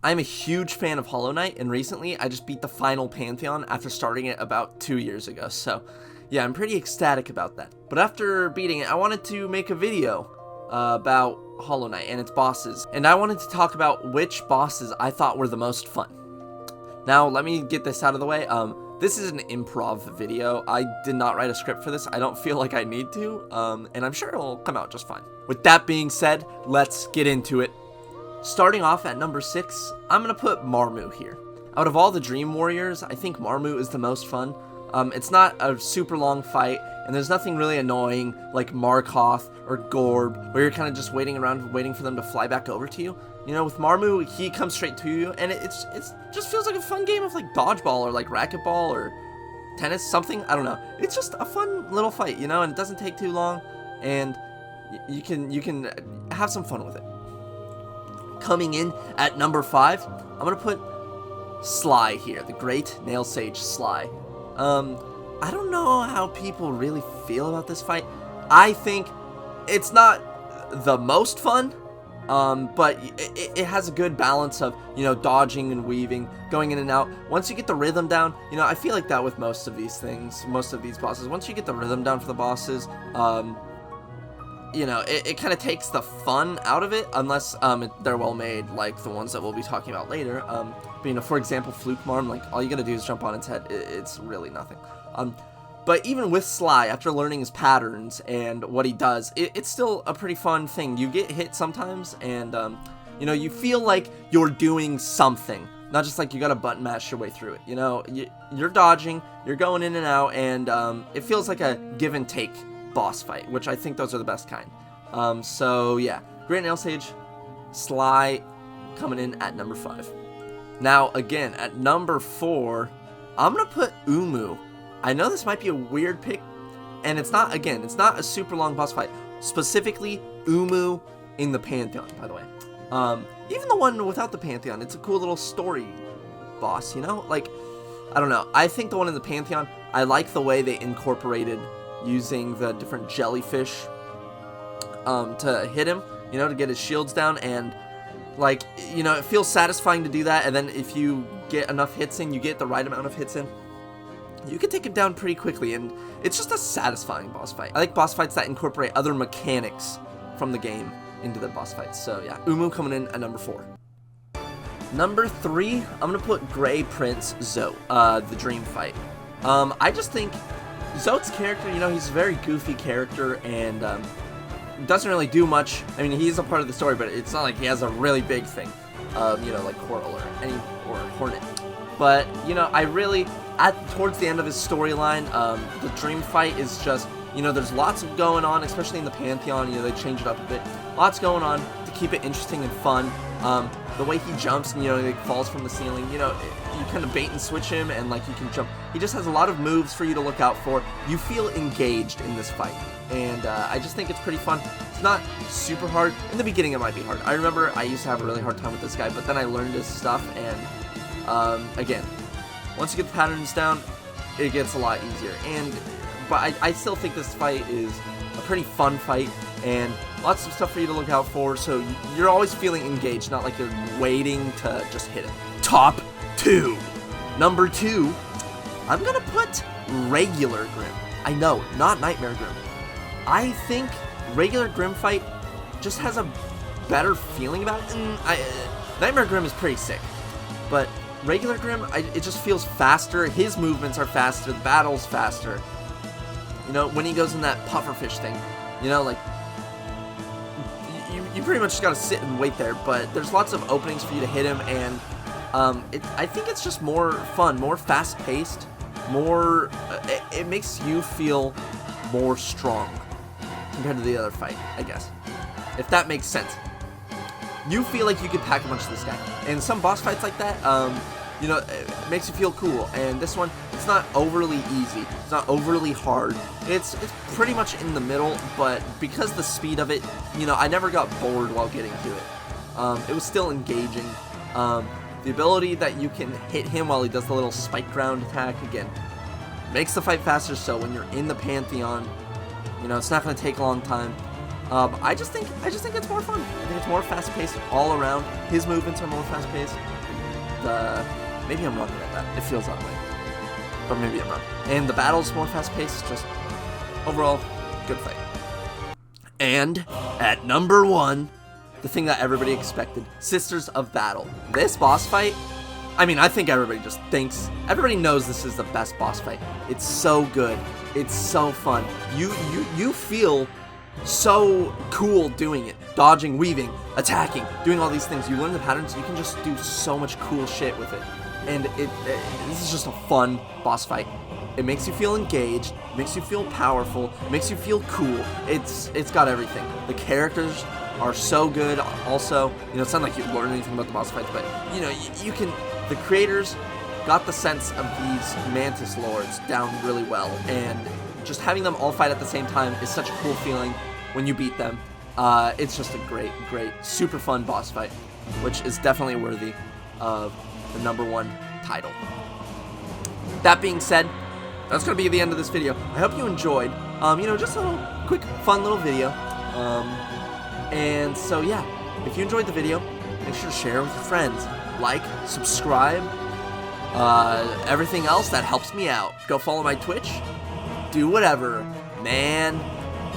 I'm a huge fan of Hollow Knight, and recently I just beat the final Pantheon after starting it about 2 years ago, so yeah, I'm pretty ecstatic about that. But after beating it, I wanted to make a video about Hollow Knight and its bosses, and I wanted to talk about which bosses I thought were the most fun. Now, let me get this out of the way. This is an improv video. I did not write a script for this. I don't feel like I need to, and I'm sure it'll come out just fine. With that being said, let's get into it. Starting off at number 6, I'm going to put Marmot here. Out of all the Dream Warriors, I think Marmot is the most fun. It's not a super long fight, and there's nothing really annoying like Markoth or Gorb, where you're kind of just waiting around, waiting for them to fly back over to you. You know, with Marmot, he comes straight to you, and it just feels like a fun game of like dodgeball or like racquetball or tennis, something. I don't know. It's just a fun little fight, you know, and it doesn't take too long, and you can have some fun with it. Coming in at number 5, I'm gonna put Sly here, the Great Nail Sage Sly. I don't know how people really feel about this fight. I think it's not the most fun, but it has a good balance of, you know, dodging and weaving, going in and out. Once you get the rhythm down, you know, I feel like that with most of these things, most of these bosses. Once you get the rhythm down for the bosses, you know, it kind of takes the fun out of it, unless they're well made, like the ones that we'll be talking about later. But, you know, for example, Fluke Marm, like, all you gotta do is jump on its head. It's really nothing. But even with Sly, after learning his patterns and what he does, it's still a pretty fun thing. You get hit sometimes, and, you know, you feel like you're doing something. Not just like you gotta button mash your way through it. You know, you're dodging, you're going in and out, and it feels like a give and take boss fight, which I think those are the best kind. So yeah, Great Nail Sage, Sly, coming in at number 5. Now again, at number 4, I'm gonna put Umu. I know this might be a weird pick, and it's not a super long boss fight. Specifically, Umu in the Pantheon, by the way. Even the one without the Pantheon, it's a cool little story boss, you know? Like, I don't know. I think the one in the Pantheon, I like the way they incorporated using the different jellyfish to hit him, you know, to get his shields down, and like, you know, it feels satisfying to do that, and then if you get enough hits in, you get the right amount of hits in, you can take him down pretty quickly, and it's just a satisfying boss fight. I like boss fights that incorporate other mechanics from the game into the boss fights. So yeah, Umu coming in at number 4. Number 3, I'm gonna put Grey Prince Zote, the Dream Fight. I just think Zote's character, you know, he's a very goofy character, and doesn't really do much. I mean, he's a part of the story, but it's not like he has a really big thing, you know, like Coral or Hornet. But, you know, I really, towards the end of his storyline, the Dream Fight is just, you know, there's lots of going on, especially in the Pantheon. You know, they change it up a bit. Lots going on to keep it interesting and fun. The way he jumps, and, you know, he falls from the ceiling, you know, you kind of bait and switch him, and like you can jump. He just has a lot of moves for you to look out for. You feel engaged in this fight, and I just think it's pretty fun. It's not super hard. In the beginning, it might be hard. I remember I used to have a really hard time with this guy, but then I learned his stuff, and again, once you get the patterns down, it gets a lot easier. But I still think this fight is a pretty fun fight, and lots of stuff for you to look out for, so you're always feeling engaged, not like you're waiting to just hit it. Top 2. Number 2, I'm gonna put Regular Grim. I know, not Nightmare Grim. I think Regular Grim Fight just has a better feeling about it. Nightmare Grim is pretty sick, but Regular Grim, it just feels faster. His movements are faster, the battle's faster. You know, when he goes in that pufferfish thing, you know, like, you pretty much just gotta sit and wait there, but there's lots of openings for you to hit him, and I think it's just more fun, more fast-paced, more, it makes you feel more strong compared to the other fight, I guess, if that makes sense. You feel like you could pack a punch to this guy, and some boss fights like that, you know, it makes you feel cool, and this one, it's not overly easy, it's not overly hard, it's pretty much in the middle, but because the speed of it, you know, I never got bored while getting to it. It was still engaging. The ability that you can hit him while he does the little spike ground attack, again, makes the fight faster, so when you're in the Pantheon, you know, it's not going to take a long time. I just think it's more fun. I think it's more fast-paced all around. His movements are more fast-paced. Maybe I'm wrong about that. It feels that way, but maybe I'm wrong. And the battle's more fast-paced. Just overall, good fight. And at number 1, the thing that everybody expected, Sisters of Battle. This boss fight, I mean, I think everybody knows this is the best boss fight. It's so good. It's so fun. You feel so cool doing it. Dodging, weaving, attacking, doing all these things. You learn the patterns, you can just do so much cool shit with it. And this is just a fun boss fight. It makes you feel engaged, makes you feel powerful, makes you feel cool. It's got everything. The characters are so good. Also, it's not like you learn anything about the boss fights, but you can. The creators got the sense of these Mantis Lords down really well, and just having them all fight at the same time is such a cool feeling when you beat them. It's just a great, super fun boss fight, which is definitely worthy of the number 1 title. That being said, that's going to be the end of this video. I hope you enjoyed, just a little quick, fun little video. And so, yeah, if you enjoyed the video, make sure to share with your friends. Like, subscribe, everything else that helps me out. Go follow my Twitch. Do whatever, man.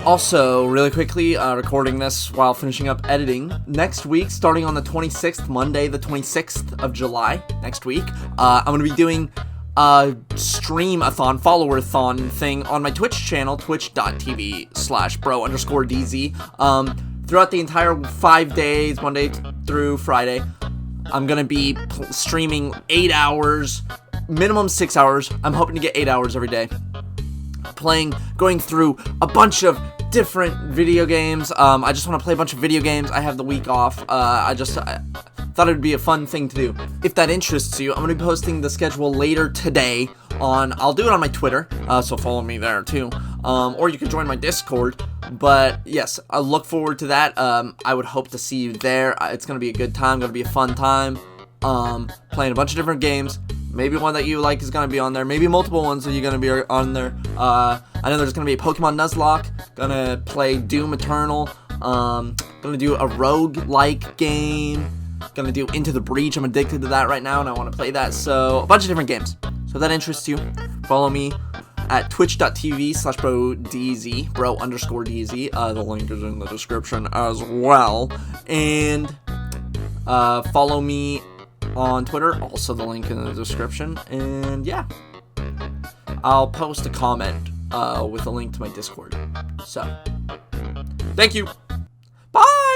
Also, really quickly, recording this while finishing up editing. Next week, starting on the 26th, Monday, the 26th of July, next week, I'm going to be doing a stream-a-thon, follower-thon thing on my Twitch channel, twitch.tv/bro_DZ. Throughout the entire 5 days, Monday through Friday, I'm going to be streaming 8 hours, minimum 6 hours. I'm hoping to get 8 hours every day. Going through a bunch of different video games. I just want to play a bunch of video games. I have the week off. I thought it would be a fun thing to do. If that interests you, I'm going to be posting the schedule later today I'll do it on my Twitter, so follow me there too. Or you can join my Discord. But yes, I look forward to that. I would hope to see you there. It's going to be a good time, going to be a fun time. Playing a bunch of different games. Maybe one that you like is going to be on there. Maybe multiple ones that you're going to be on there. I know there's going to be a Pokemon Nuzlocke. Going to play Doom Eternal. Going to do a rogue-like game. Going to do Into the Breach. I'm addicted to that right now, and I want to play that. So, a bunch of different games. So if that interests you, follow me at twitch.tv/bro_DZ, bro_DZ. The link is in the description as well. And follow me on Twitter, also the link in the description. And yeah, I'll post a comment with a link to my Discord. So, thank you. Bye!